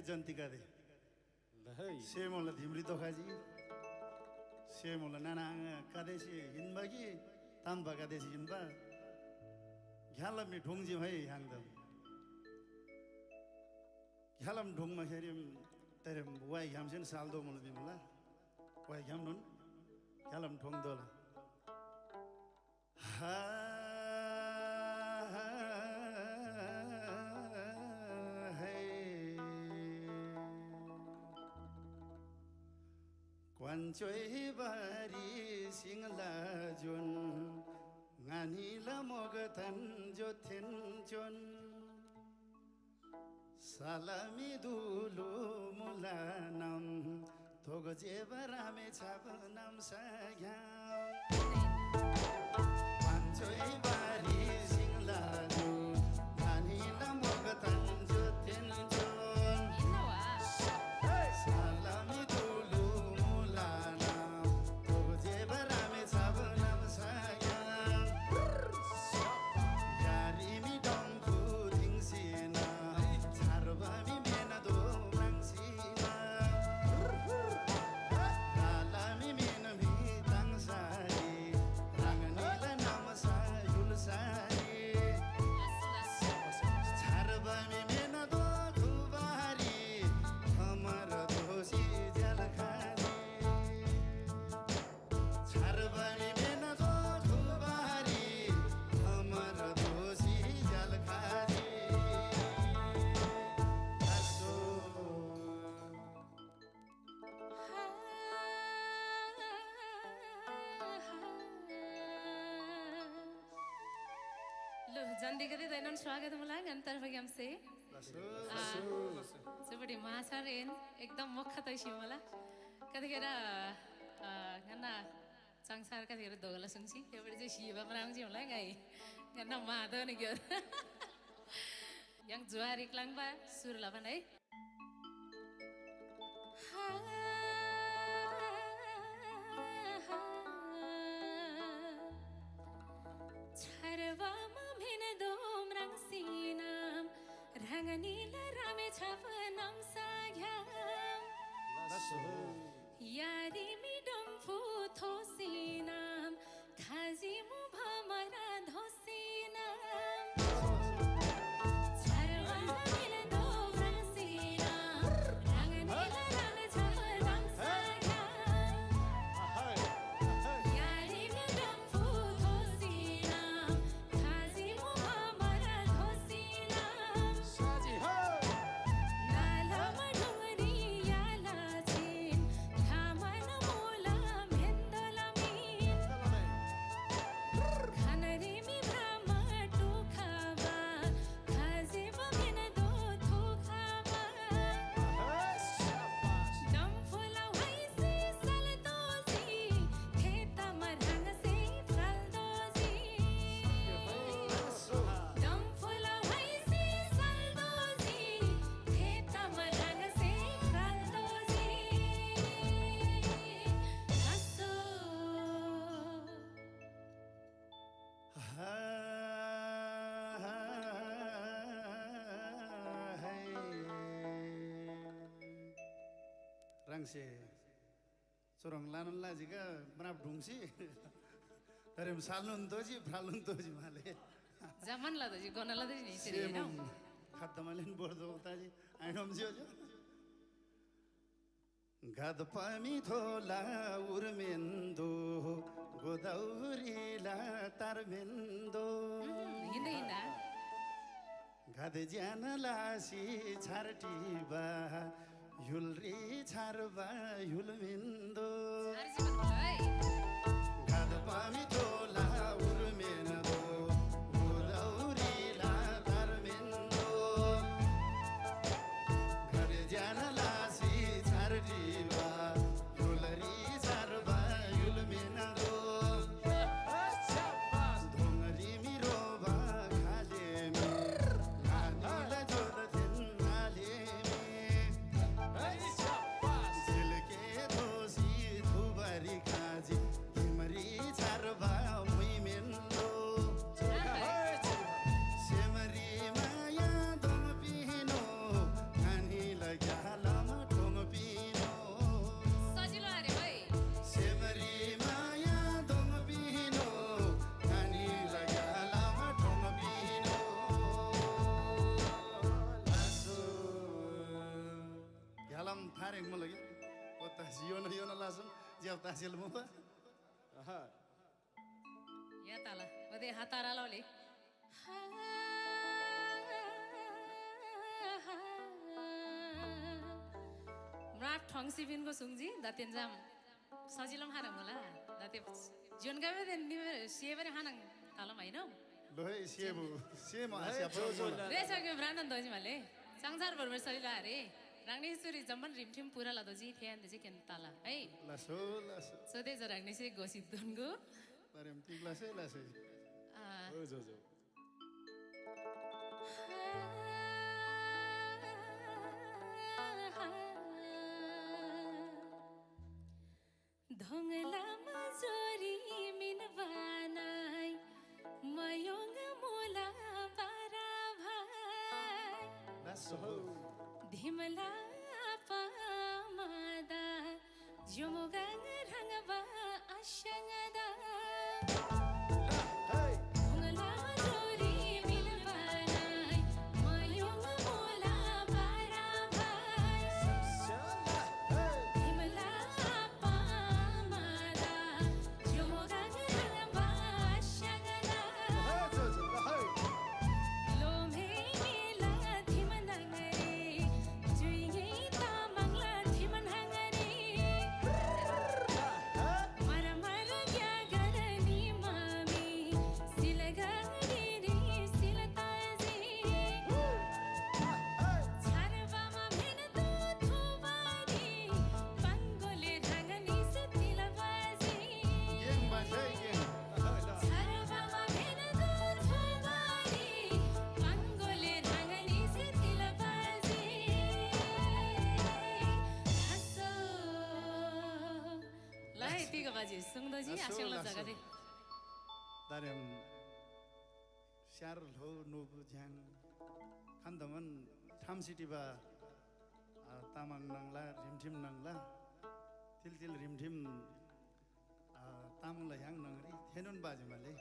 जन्तिका they लहै सेमोला धिम्री दोखाजी सेमोला नाना कादेसी हिन्बागी ताम्बा कादेसी हिन्बा घ्यालम me ढोंगजी भाइ हांगदम घ्यालम ढोंगमा खेरि तेरे वाइ घ्यामसेन साल्दो मला बिमला वाइ घ्याम नुन घ्यालम ढोंग दोला हा Kwanchoi bari singla jun ngani la mogatan jothen jon salami dulu mulanam thogo jebarame chabanam sagyam Kwanchoi bari singla jun ngani la mogatan jothen jon salami जन्दिगरी दैनन स्वागत मुला गन्तर्फ ग्यामसे सुबडी महासारेन एकदम मुख तैसी मला कतिखेर गन्ना संसार कतिखेर दोगला सुंसी एबडी चाहिँ शिवा बनाउँछ होला गाई गन्ना मादो नि ग्यो yang जुवारी क्लाङबा सुरला भन है Ranganila rame chavanam sagyam Yari mi dom fu thosinam Khazi mu bhamara dhosinam Charvana mila dom ransinam Ranganila rame chavanam sagyam Yari mi dom fu thosinam Khazi mu bhamara dhosinam Rangse sorong lanon la jiga manap ढुंगसी तरे सालुन दोजी फ्रालुन दोजी माले zaman la doji gona la doji ni seri no खत्तमलेन बोर्दो ताजी आइनम जियो जो गद पामी थोला उर्मेन्दो गोदाउरीला तारमेन्दो hinda hinda गद ज्यान लासी छारटीबा युलरी छारबा युलमेन्दो गद पामी थोला उर्मेन्दो गोदाउरीला तारमेन्दो गद ज्यान लासी छारटीबा युलरी छारबा युलमेन्दो ढोंगरी मिरो बा खाले मे नानीला जोड थिन नाले मे झिल्के दोसी धो ज्याउ तासिल मुख या ताला वदे हातारा लावले म्राप ठङ सिबिनको सुङजी दातेन जाम सजिलो हाना मला दाते जुन गावे देन सिएबरे हानङ तालम हैन लोहे सेबु सेम आस्या पो रे सके ब्रानन दजि माले संसार बरबर सलिला रे रांगने सुरी जम्बन रिमठिम पुरा लादोजी थियान देजे केन ताला है लासो लासो सोदे जरांगने से गोसित दुनगु पारेम टिक लासो लासो जो धोंगला मजोरी मिनवानाई मयोंग मोला बारा भाई लासो धिमला पामादा जुमुगांग रंगवा आशंगदा धोंगला मजोरी मिनवानाई मयोंग मोला बारा भाई धिमला पामादा जुमुगांग रंगवा आशंगदा लोमे मेला धिमन हंगरे जुइगे तामंगला धिमन हंगरे मर मर क्या गरनी मामी सिलगाड़ी रे सिलताजे छारवामा भेन तो थोबारी पंगोले ढंगनी से तिलबाजे गेङ बाजे गेङ छारवामा भेन तो थोबारी पंगोले ढंगनी से तिलबाजे हसो लाई तिग बाजे सुंगदोजी आशंगला जगा दे तारेम स्यार लो नोबु झ्याङ खान्दमन ठाम सिटीबा तामाङ नंगला रिमठिम नंगला तिल तिल रिमठिम तामाङला ह्याङ नंगरी थेनुन बाजे माले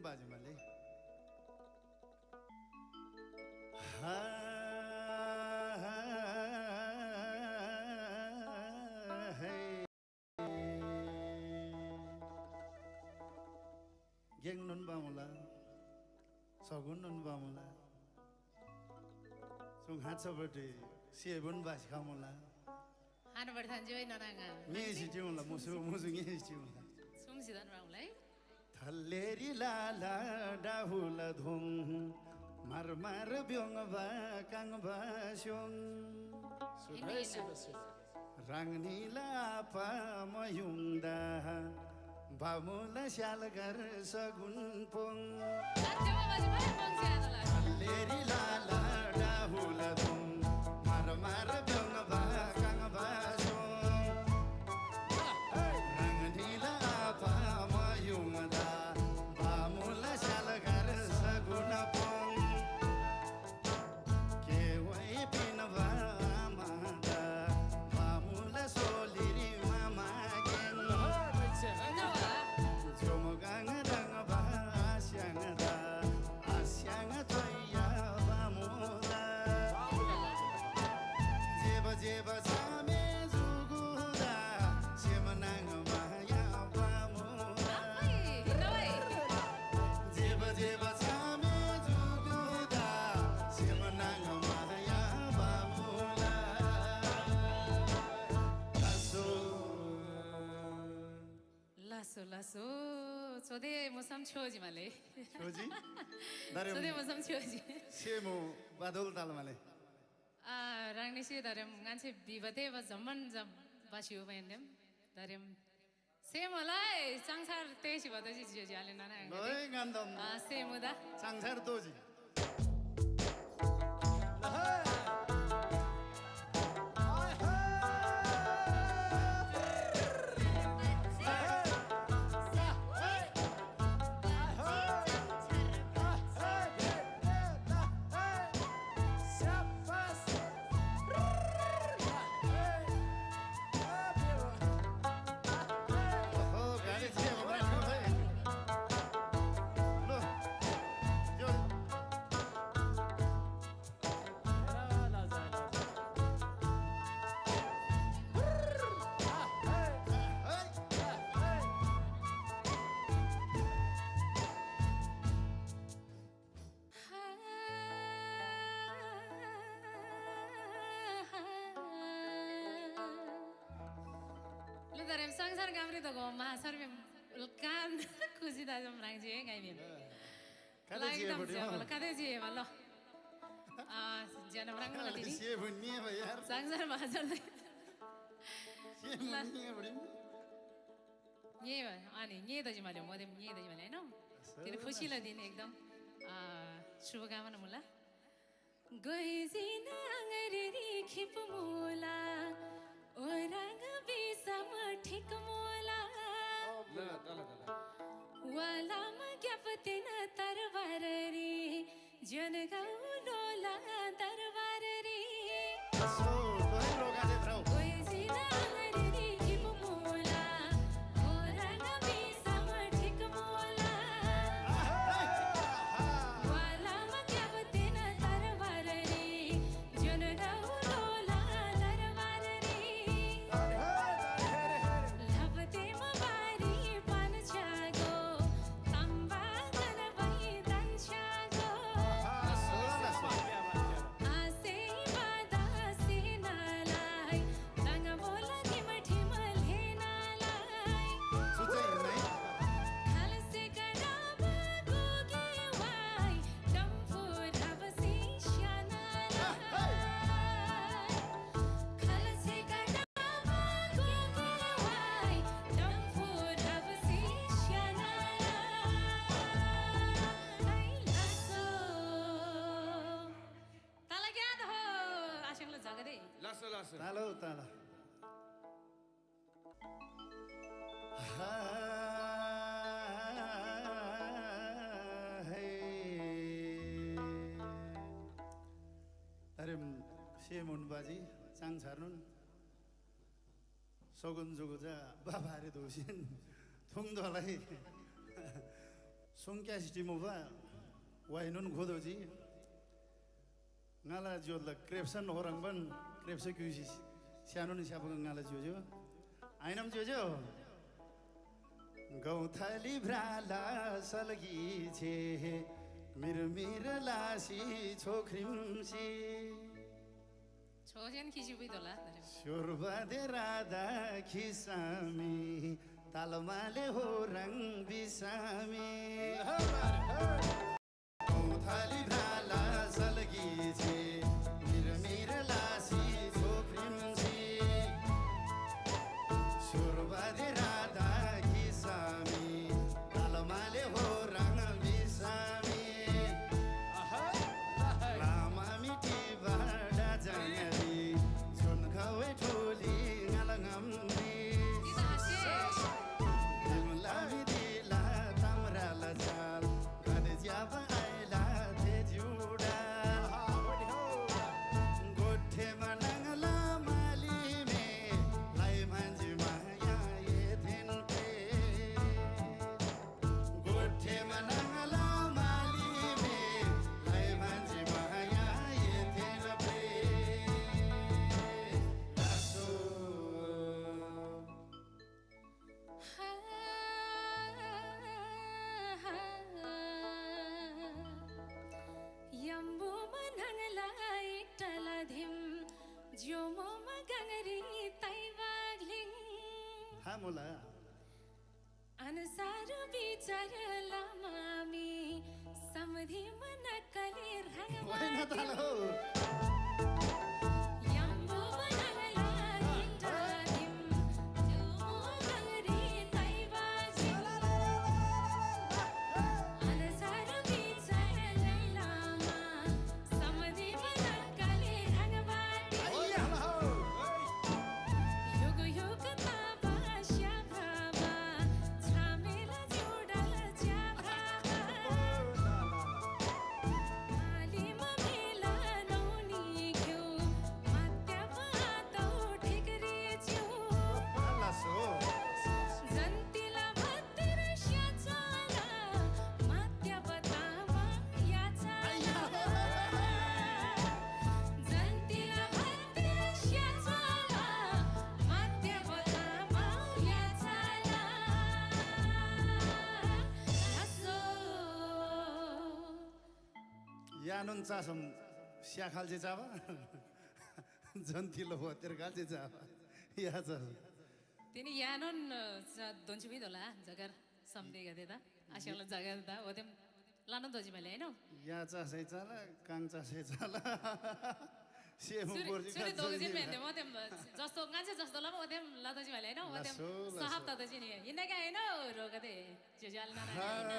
बाजे माले गेङ नुन बामुला सगुन नुन बामुला सुङ हातसबटे सेबुन बास खामुला हान बढ्थान जोइ ननाङा मे सिटिमुला मुसु मुसु गे सिटिमुला सुमसिदन राउलाई थल्लेरी लाला डाहुल धुङ मार मार ब्योङ बा काङ बा स्योङ राङ्नी लापा मयुङदा बामुला स्यालगर सगुन पोङ थल्लेरी लाला डाहुल धुङ मार मार ब्योङ बा काङ बा स्योङ राङ्नी लापा मयुङदा बामुला स्यालगर सगुन पोङ के वै पिन बा मादा बामुला सोलिरी मामा गेङ जोमगाङ रङ बा आस्याङ दा आस्याङ थैया बामुला लासो लासो सोधे मौसम छोजी माले छोजी दारेम सोधे मौसम छोजी सेमो बादल तालमाले रांगनी से दारेम गांचे बिबते बस जमन जब बाशियो बहनदेम दारेम सेम होला संसार तेजी बदजी जियो जाले नाना लोय गन्दम सेम उदा संसार तोजी Dalam sangsar gamri to go mahasar me ulkan kusi da jam rang je ngai me lagi dam je mal kade je malo janam rang mal tini ये बुन्नी है यार sangsar mahasar ये बुन्नी है बड़ी ये ani ये da jmale modem ये da jmale no tini khushi la din ekdam शुभकामना मुला गई जिना अंगरी खिप मोला ओरंग बिसम ठिक मोला वाला मग्यापते न तरवार रे जन गौलोला दरबार रे सो कोई लोग आते ब्रो गई जिना अंगरी खिप मोला ओरंग बिसम ठिक मोला वाला मग्यापते न तरवार रे जन गौलोला दरबार रे लपते मबारी पान छागो तंबा गनबई दन छागो आसे बादा से नालाई रंग बोला निमठी मल्हे नालाई सुचे नहीं खल से गडाबा गोगे वाई डम्फो रबसी शानालाई खल से गडाबा गोगे वाई डम्फो रबसी शानालाई लासो तला क्या हो आशंगला जगदे लासो लासो तालो ताला अरे सेमुन बाजी चाङ छार्नुन सगुन जुगुजा बाबारे दोसिन थुङदलाई सुङक्या सिटिमोबा वाइनुन घोदोजी ngala jodla krepsan orang ban krepsa kuisi sianu ni siapa ngala jojo ainam jojo गौथली भ्राला सलगी छे मिर मिर लासी छोख्रिमसी छोजेन खिसी बुइ दोला दरे शोरबा दे राधा खिसामी तालमाले हो रंग बिसामी गौथली भ्राला सलगी छे मिर मिर लासी छोख्रिमसी शोरबा दे राधा खिसामी तालमाले हो रंग बिसामी लामा मिठी बाडा जंगली झुनखवे ठोली ngalagamdi Kita hasil dimla vidila tamra la jal kade jaba aila te juda gothe manangla mali me lai manji maya ye din pe gothe manangla mali me lai manji maya ye din pe aso Yambu manangalai taladim Jomo magangari taivagling ha mola अनुसार विचारला मामी समधी मन कले होइन त हो याम्बो बनला हिटादिम जो गरे तैबाजी अनुसार विचारला मा समधी मन कले रंगबाटी युग युग ताबा श्याभाबा छामेला जोडल ज्याभाबा आलिम मेला नौनी घ्यौ मध्यपातौ ठिकरी च्यौ जन्तिला भत्तिर श्याचाला मध्यपतामा याचाला जन्तिला भत्तिर श्याचाला मध्यपतामा याचाला हसो यानुन चासम स्या खालचे चावा जन्तिलो हो तेरो खालचे चावा या छ तिनी यानोन दोनशे बी दोला जगर समदे गदे ता आशेला जगर ता ओदेम लानो दोजी मैले हैन या चासै चाला काङ चासै चाला सेमु सुरे बोर्जी सुरे दोजी मेले ओदेम जस्तो गान्छे जस्तो ला ओदेम लादोजी मैले हैन ओदेम लसो, लसो। साहब ता दोजी नि हिन्ने का हैन रोगदे जुजाल ना हैन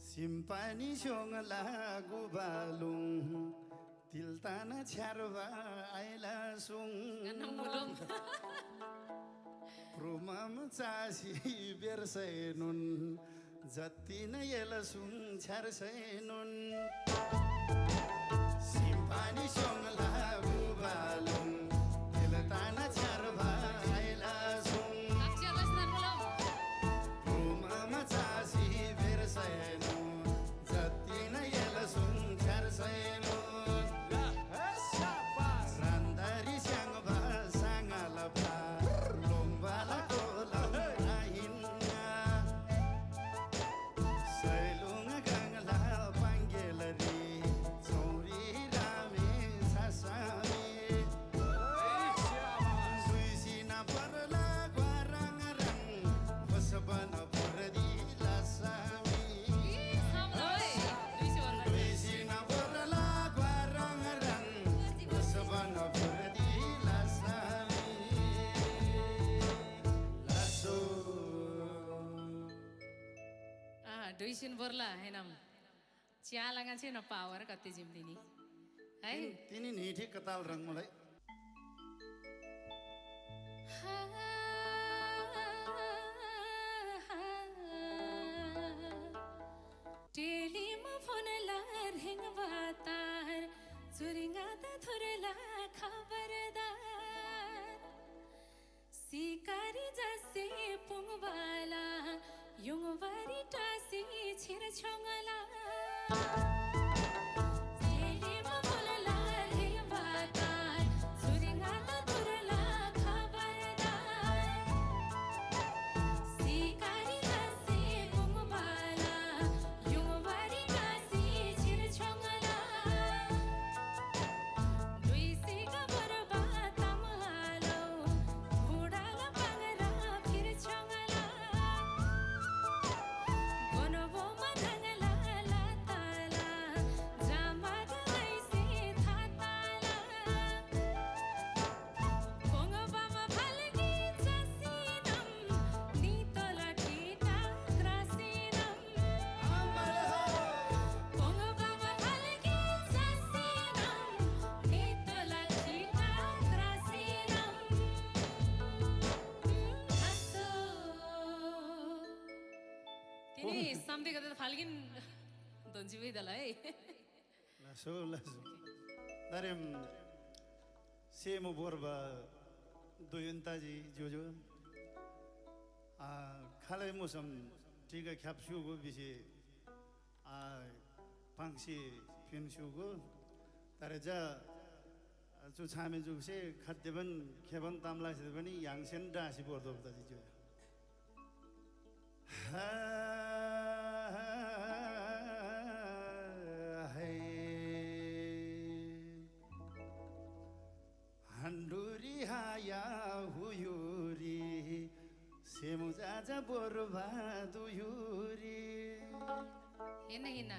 सिम्पानी सोङ लागु बालुङ तिल्ताना छ्यारवा आइला सुङ गन्ना मुलुम प्रुमम चासी बेर्सै नुन जति नै यल सुङ छ्यार्सै नुन सिम्पानी सोङ लागु बालुङ तिल्ताना छ्यारवा आइला सुङ अक्षर लसनान मुलुम प्रुमम चासी बेर्सै नुन जति नै यल सुङ छ्यार्सै नुन रान्दारी स्याङबा साङालबा लोङबाला कोलम आहिन्ना सैलुङ गाङला पाङ्गेलरी चौरी रामे छासामी सुइसिना परला ग्वाराङ रङ बसबन परदी लासामी सामलोय दुईशे वर्ग सुइसिना परला ग्वाराङ रङ बसबन परदी लासामी लासो दुईसिन बोर्ला हैनम च्यालागा चाहिँ न पावर कति जिम्दिनी है तिनी निठी कताल रङ मलाई टेलीमा फोनला रिङ बातार चुरिङ्गा त थुरला खबरदार सिकारी जसे पुङबाला युङबारी टासी छिर छङला टेलीमा फोनला रिङ बातार चुरिङ्गा त थुरला खबरदार सिकारी जसे पुङबाला युङबारी टासी छिर छङला दुईसिका बरबा तमहालौ घुडाला पाङ्रा फिर छङला बनोबोमा धङला लाताला जामाग ऐसे थाताला कोङबामा फल्की जसिनम नितोला ठिटा त्रासिनम कोङबामा फल्की जसिनम नितोला ठिटा त्रासिनम हसो तिनी सम्धि गर्दा फाल्किन दोन्ची बिदला है लासो लासो दारेम सेमु बोर्बा दुयन्ताजी जोजो खालै मौसम टिका ख्याप्सुगो बिसे पाङ्सी फिन्सुगो तारे जा जो छामे जुसे खाद्य पनि खेबन तामलासे पनि याङसेन डासी पर्दो दाजी जो बर्बाद युरी हिना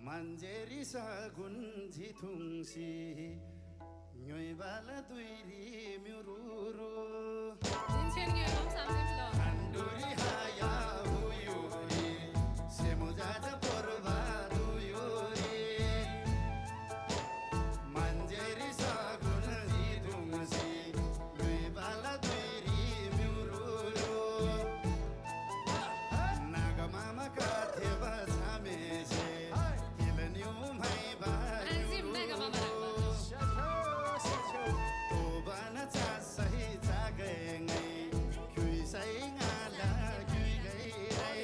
मन्जेरी सगुन्जी थुङ्सी न्योइबाला दुइरी म्युरुरु जिन्सेन गे हम सामने हान्डुरी हाया हुयुरी सेमुजाजा बर्बाद युरी मन्जेरी सगुन्जी थुङ्सी न्योइबाला दुइरी म्युरुरु नागमामा काथे बसामेसे हिलन्यु माइबा Ranzim naga mama Tobana cha sahi cha gai ngai Kui sai ngala kui gai rai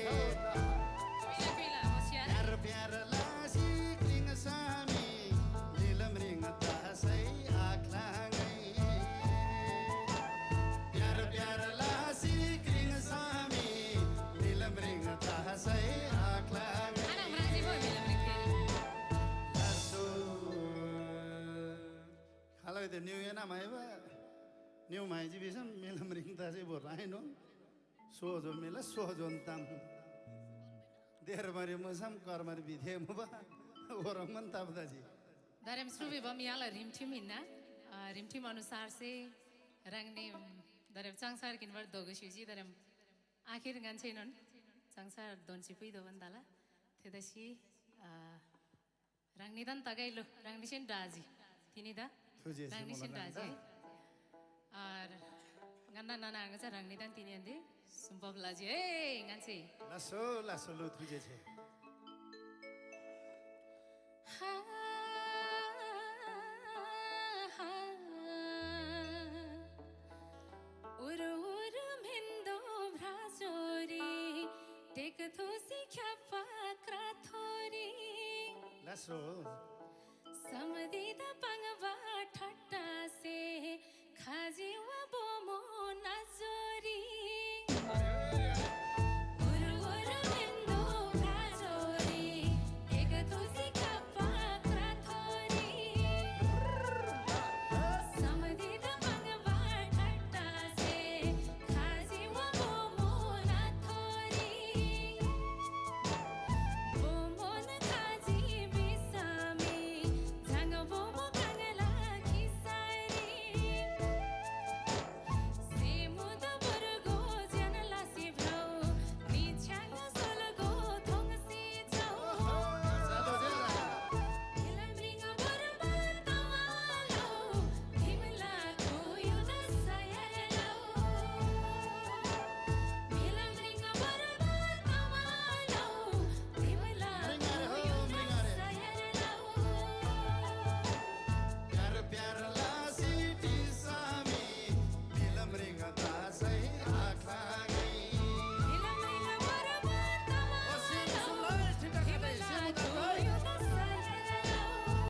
Pila Ocean Pyar pyar la si kling sami Nilam ring ta sai akla ngai Pyar pyar la si kling sami Nilam ring ta sai akla ngai Anang Ranzim boy bilang mereka Lasso Kalau itu new ya nama apa? New mai ji bisa milam ring ta sih borai no. Sojo mila sojo tam. Der mari musam kar mari bidhe muba. Orang mantap dah ji. Darem srubi bam yala rimtim hinna rimtim अनुसार से रंगने darem changsar kinbar dogo shuji darem akhir ganche non changsar don chipui do bandala thedasi rangni dan tagailo rangni sen daji tini da Tujuh sih rangni sen mulai daji ar ganna nana angsa rangni dan tini ande sumpah laji ganche Lasso lasso lu tujuh sih. Uru uru mendo brazori tek thosi khapa krathori Lasso